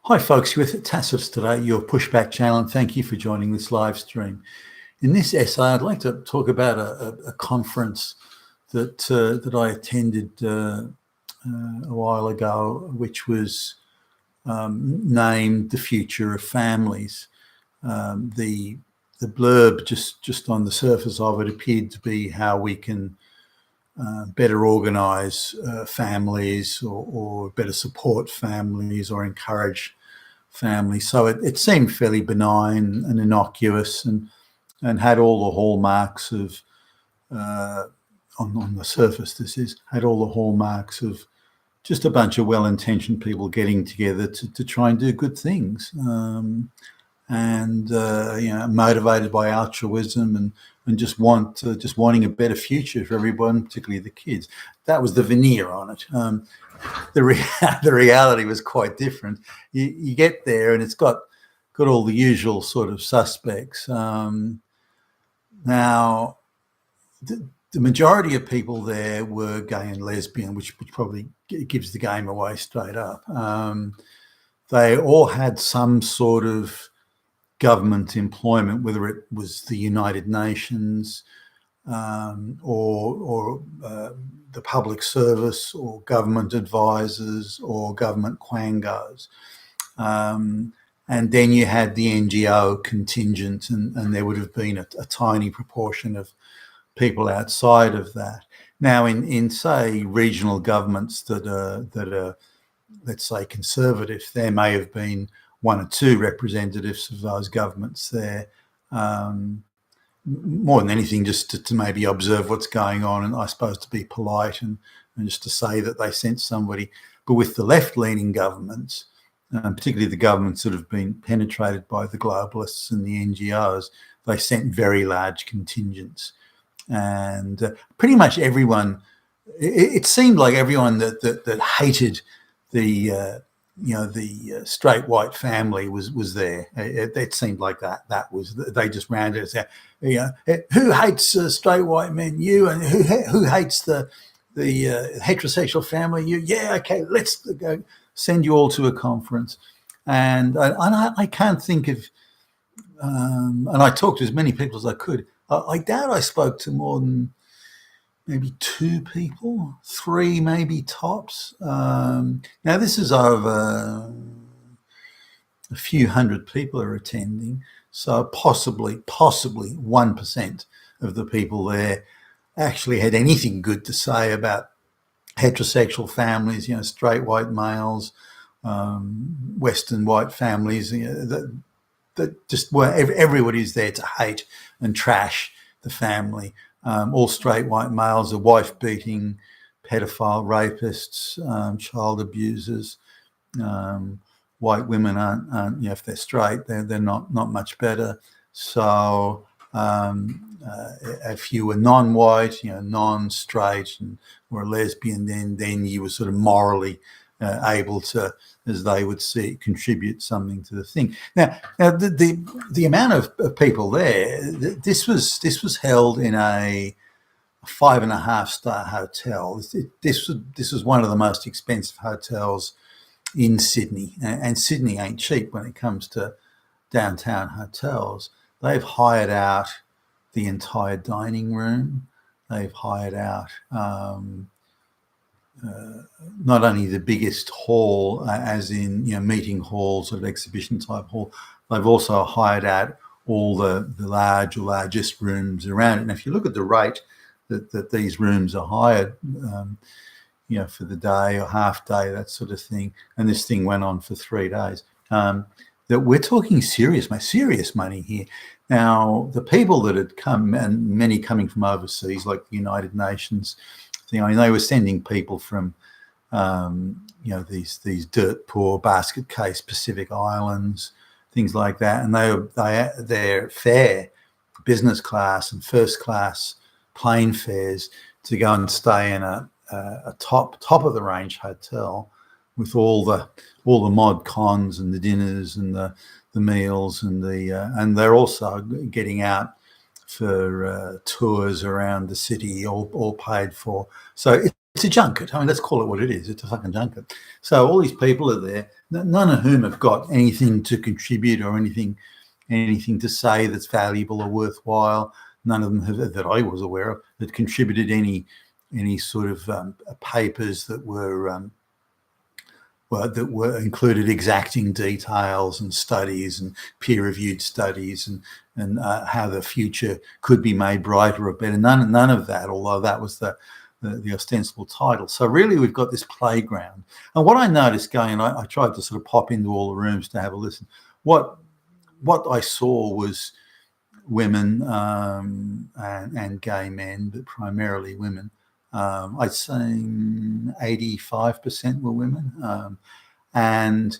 Hi folks, you're with Tassifs today, your pushback channel, and thank you for joining this live stream. In this essay, I'd like to talk about a conference that I attended a while ago, which was named "The Future of Families." The blurb, just on the surface of it, appeared to be how we can better organise families, or better support families, or encourage families. So it seemed fairly benign and innocuous, and had all the hallmarks of on the surface. Had all the hallmarks of just a bunch of well-intentioned people getting together to try and do good things, and motivated by altruism and just wanting a better future for everyone, particularly the kids. That was the veneer on it. The reality was quite different. You get there and it's got all the usual sort of suspects. Now, the majority of people there were gay and lesbian, which probably gives the game away straight up. They all had some sort of government employment, whether it was the United Nations or the public service, or government advisors, or government quangos. And then you had the NGO contingent, and there would have been a tiny proportion of people outside of that. Now, in say regional governments that are let's say conservative, there may have been one or two representatives of those governments there, more than anything just to maybe observe what's going on, and I suppose to be polite and just to say that they sent somebody. But with the left-leaning governments, particularly the governments that have been penetrated by the globalists and the NGOs, they sent very large contingents. And pretty much everyone, it seemed like everyone that hated the straight white family was there. It seemed like that was, they just rounded us out. Who hates straight white men? You. And who hates the heterosexual family? You. Yeah, okay, let's go send you all to a conference. And I can't think of, and I talked to as many people as I could. I doubt I spoke to more than maybe two people, three maybe tops. Now this is over a few hundred people are attending, so possibly 1% of the people there actually had anything good to say about heterosexual families, straight white males, Western white families, that just were, everybody's there to hate and trash the family. All straight white males are wife-beating, pedophile rapists, child abusers. White women aren't, if they're straight, they're not much better. So if you were non-white, non-straight, and were a lesbian, then you were sort of morally able to, as they would see, contribute something to the thing. Now the amount of people there, this was held in a 5.5-star hotel. This was one of the most expensive hotels in Sydney, and Sydney ain't cheap when it comes to downtown hotels. They've hired out the entire dining room. They've hired out not only the biggest hall, as in meeting halls, sort of exhibition type hall. They've also hired out all the largest rooms around it. And if you look at the rate that these rooms are hired, for the day or half day, that sort of thing, and this thing went on for 3 days, that we're talking serious money here. Now, the people that had come, and many coming from overseas, like the United Nations, they were sending people from, these dirt poor basket case Pacific Islands, things like that, and they're fare, business class and first class plane fares to go and stay in a top of the range hotel with all the mod cons and the dinners and the meals and and they're also getting out for tours around the city, all paid for. So a junket. I mean, let's call it what it is. It's a fucking junket. So all these people are there, none of whom have got anything to contribute or anything to say that's valuable or worthwhile. None of them have, that I was aware of, that contributed any sort of papers that were included exacting details and studies and peer-reviewed studies and how the future could be made brighter or better. None of that, although that was the ostensible title. So really, we've got this playground. And what I noticed I tried to sort of pop into all the rooms to have a listen. What I saw was women and gay men, but primarily women. I'd say 85% were women, and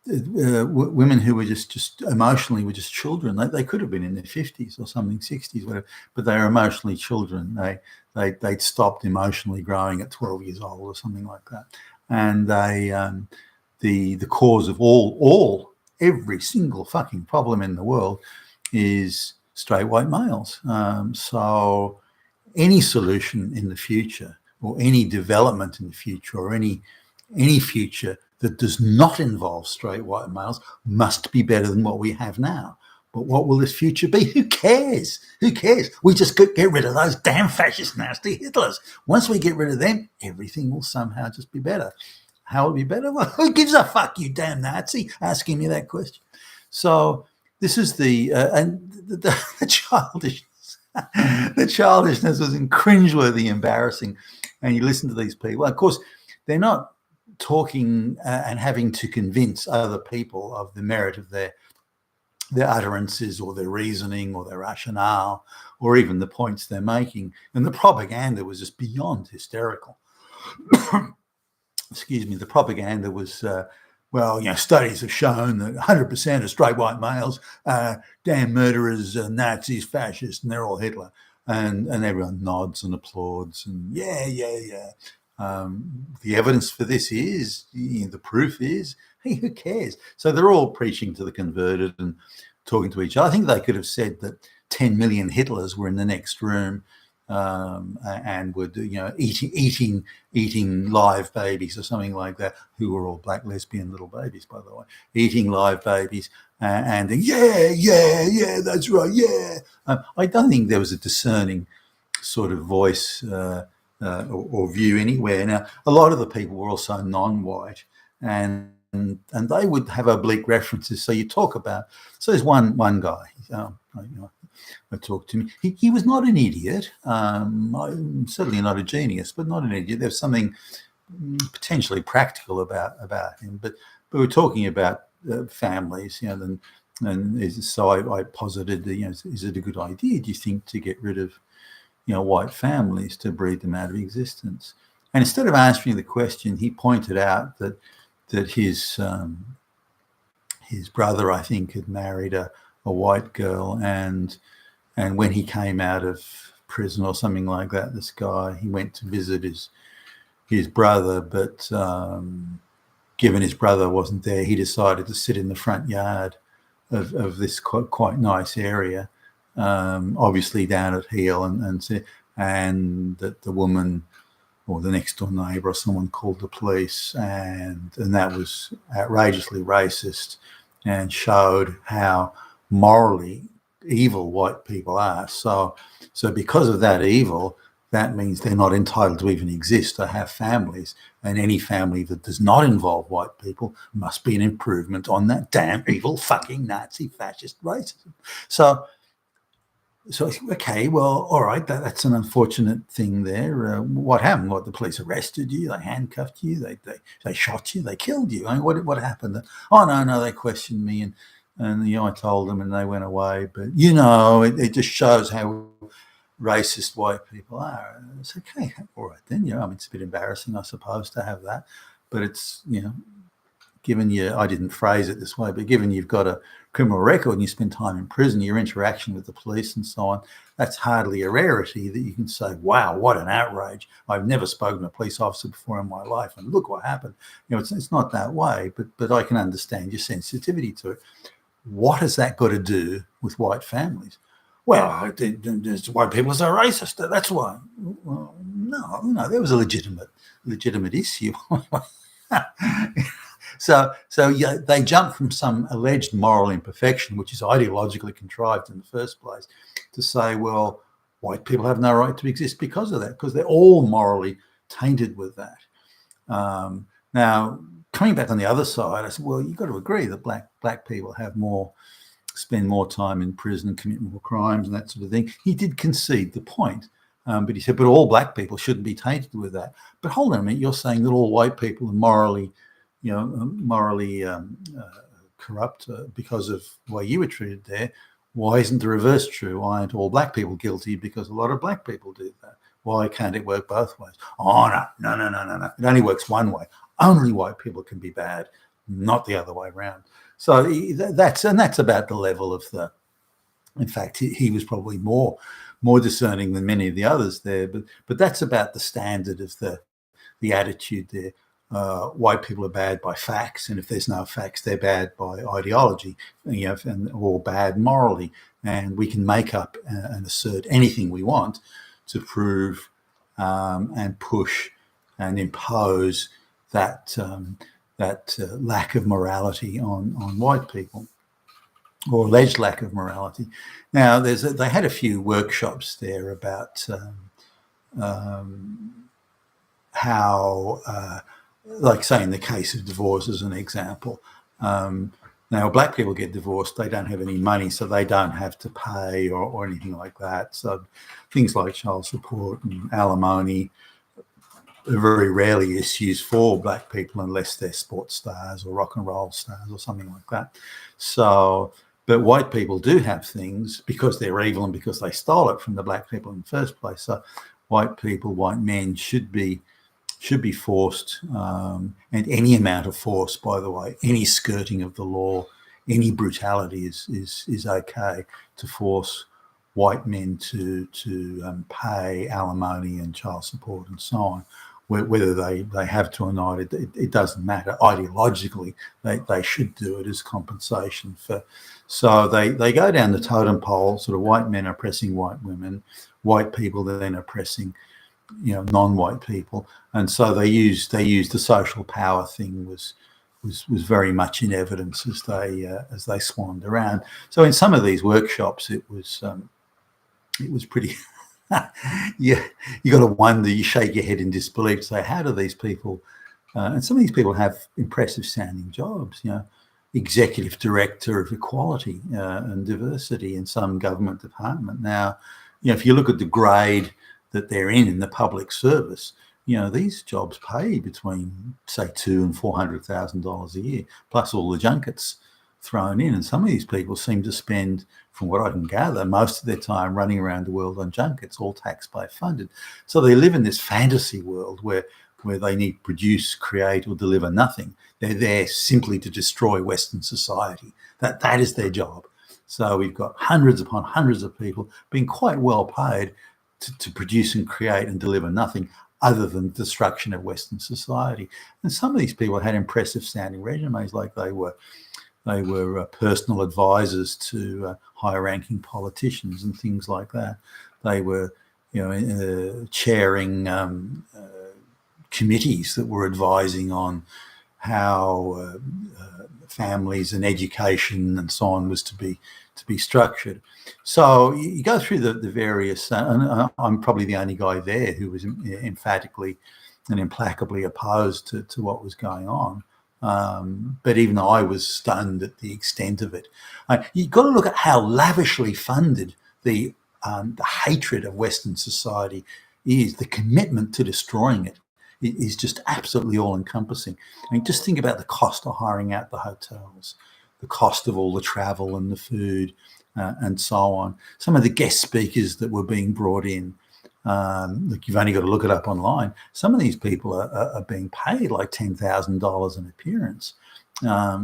women who were just emotionally were just children. They could have been in their 50s or something, 60s, whatever, but they were emotionally children. They'd stopped emotionally growing at 12 years old or something like that. And the cause of every single fucking problem in the world is straight white males. So any solution in the future, or any development in the future, or any future that does not involve straight white males must be better than what we have now. But what will this future be? Who cares? Who cares? We just get rid of those damn fascist, nasty Hitlers. Once we get rid of them, everything will somehow just be better. How will it be better? Well, who gives a fuck, you damn Nazi, asking me that question? So this is the childishness. The childishness was cringeworthy, embarrassing. And you listen to these people. Of course, they're not talking and having to convince other people of the merit of their utterances or their reasoning or their rationale or even the points they're making. And the propaganda was just beyond hysterical. Excuse me. The propaganda was, studies have shown that 100% of straight white males are damn murderers, Nazis, fascists, and they're all Hitler. And everyone nods and applauds and yeah. The evidence for this is, the proof is, hey, who cares? So they're all preaching to the converted and talking to each other. I think they could have said that 10 million Hitlers were in the next room and would, eating live babies or something like that, who were all black lesbian little babies, by the way, eating live babies and yeah, that's right, yeah. I don't think there was a discerning sort of voice or view anywhere. Now, a lot of the people were also non-white, and they would have oblique references. So you talk about. So there's one guy. I talked to him. He was not an idiot. Certainly not a genius, but not an idiot. There's something potentially practical about him. But we're talking about families, and so I posited, is it a good idea, do you think, to get rid of white families, to breed them out of existence? And instead of answering the question, he pointed out that his brother, I think, had married a white girl, and when he came out of prison or something like that, this guy, he went to visit his brother, but given his brother wasn't there, he decided to sit in the front yard of this quite nice area, obviously down at heel, and that the woman or the next door neighbour or someone called the police, and that was outrageously racist and showed how morally evil white people are. So because of that evil, that means they're not entitled to even exist or have families, and any family that does not involve white people must be an improvement on that damn evil fucking Nazi fascist racism. So okay, well, all right, that's an unfortunate thing there. What happened? What, the police arrested you? They handcuffed you? They shot you? They killed you? I mean, what happened? Oh no, they questioned me and I told them and they went away. But it just shows how racist white people are. It's okay, all right then. It's a bit embarrassing, I suppose, to have that, but it's given I didn't phrase it this way, but given you've got a criminal record and you spend time in prison, your interaction with the police and so on, that's hardly a rarity that you can say, wow, what an outrage. I've never spoken to a police officer before in my life, and look what happened. It's not that way, but I can understand your sensitivity to it. What has that got to do with white families? Well, white people are so racist. That's why. Well, no, there was a legitimate legitimate issue. So yeah, they jump from some alleged moral imperfection, which is ideologically contrived in the first place, to say, well, white people have no right to exist because of that, because they're all morally tainted with that. Now, coming back on the other side, I said, well, you've got to agree that black people spend more time in prison, commit more crimes and that sort of thing. He did concede the point. But he said, but all black people shouldn't be tainted with that. But hold on a minute, you're saying that all white people are morally corrupt because of the way you were treated there. Why isn't the reverse true? Why aren't all black people guilty because a lot of black people do that? Why can't it work both ways? Oh, no. It only works one way. Only white people can be bad, not the other way around. So that's about the level of the. In fact, he was probably more discerning than many of the others there. But that's about the standard of the attitude there. White people are bad by facts, and if there's no facts, they're bad by ideology, or bad morally. And we can make up and assert anything we want to prove and push and impose that lack of morality on white people, or alleged lack of morality. Now, they had a few workshops there about how, like say in the case of divorce as an example, now black people get divorced, they don't have any money, so they don't have to pay or anything like that. So things like child support and alimony are very rarely issues for black people unless they're sports stars or rock and roll stars or something like that. So, but white people do have things because they're evil and because they stole it from the black people in the first place. So white men should be forced, and any amount of force, by the way, any skirting of the law, any brutality is okay to force white men to pay alimony and child support and so on. Whether they have to or not, it doesn't matter. Ideologically, they should do it as compensation for. So they go down the totem pole. Sort of white men oppressing white women, white people then oppressing non-white people, and so they used the social power thing was very much in evidence as they swanned around. So in some of these workshops, it was pretty. Yeah, you got to wonder. You shake your head in disbelief. Say, how do these people? And some of these people have impressive sounding jobs. Executive director of equality and diversity in some government department. Now, if you look at the grade that they're in the public service, these jobs pay between say $200,000 and $400,000 a year, plus all the junkets thrown in. And some of these people seem to spend, from what I can gather, most of their time running around the world on junkets, all taxpayer funded. So they live in this fantasy world where they need to produce, create, or deliver nothing. They're there simply to destroy Western society. That is their job. So we've got hundreds upon hundreds of people being quite well paid to produce and create and deliver nothing other than destruction of Western society. And some of these people had impressive sounding resumes, like they were personal advisors to high-ranking politicians and things like that. They were, chairing committees that were advising on how families and education and so on was to be structured. So you go through the various, and I'm probably the only guy there who was emphatically and implacably opposed to what was going on. But even I was stunned at the extent of it. You've got to look at how lavishly funded the hatred of Western society is. The commitment to destroying it is just absolutely all-encompassing. I mean, just think about the cost of hiring out the hotels, the cost of all the travel and the food, and so on. Some of the guest speakers that were being brought in, look, you've only got to look it up online. Some of these people are being paid like $10,000 an appearance.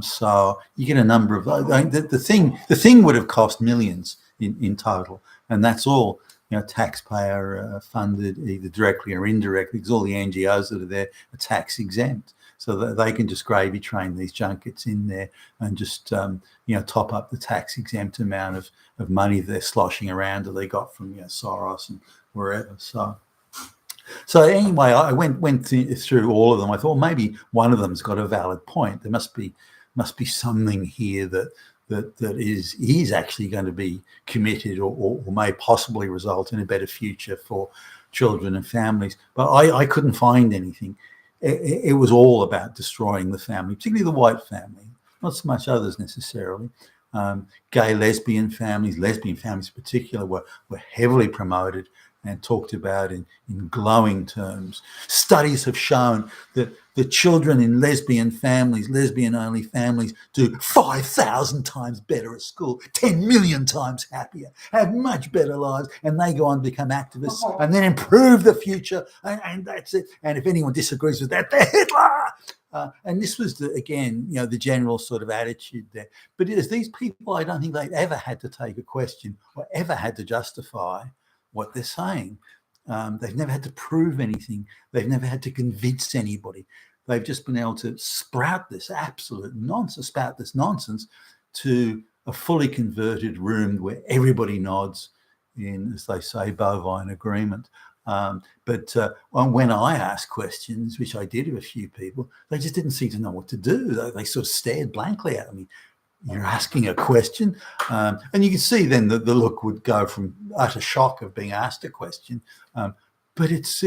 So you get a number of those. I mean, the thing would have cost millions in total, and that's all taxpayer funded, either directly or indirectly, because all the NGOs that are there are tax exempt, so that they can just gravy train these junkets in there and just top up the tax exempt amount of money they're sloshing around that they got from Soros and wherever. So So anyway, I went through all of them. I thought maybe one of them's got a valid point. There must be something here that is actually going to be committed or may possibly result in a better future for children and families. But I couldn't find anything. It was all about destroying the family, particularly the white family, not so much others necessarily. Gay, lesbian families in particular, were heavily promoted and talked about in glowing terms. Studies have shown that the children in lesbian only families, do 5,000 times better at school, 10 million times happier, have much better lives, and they go on to become activists and then improve the future, and that's it. And if anyone disagrees with that, they're Hitler. And this was, again, the general sort of attitude there. But as these people, I don't think they've ever had to take a question or ever had to justify what they're saying. They've never had to prove anything. They've never had to convince anybody. They've just been able to spout this nonsense to a fully converted room where everybody nods in, as they say, bovine agreement. But when I asked questions, which I did of a few people, they just didn't seem to know what to do. They sort of stared blankly at me. You're asking a question, and you can see then that the look would go from utter shock of being asked a question. But it's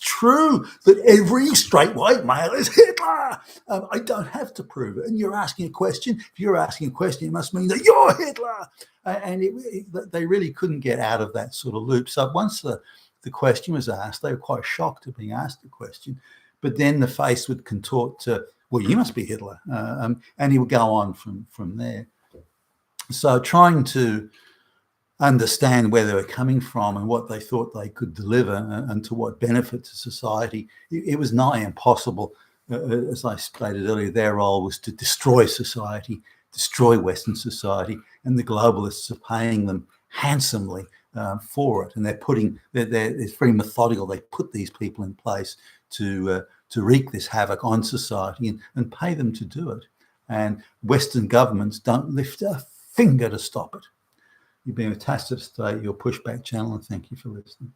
true that every straight white male is Hitler. I don't have to prove it. And you're asking a question. If you're asking a question, it must mean that you're Hitler. And they really couldn't get out of that sort of loop. So once the question was asked, they were quite shocked at being asked the question. But then the face would contort to, well, you must be Hitler. And he would go on from there. So trying to understand where they were coming from and what they thought they could deliver and to what benefit to society, it was nigh impossible. As I stated earlier, their role was to destroy society, destroy Western society, and the globalists are paying them handsomely for it. And it's very methodical. They put these people in place to wreak this havoc on society and pay them to do it. And Western governments don't lift a finger to stop it. You've been with Tacitus today, your Pushback channel, and thank you for listening.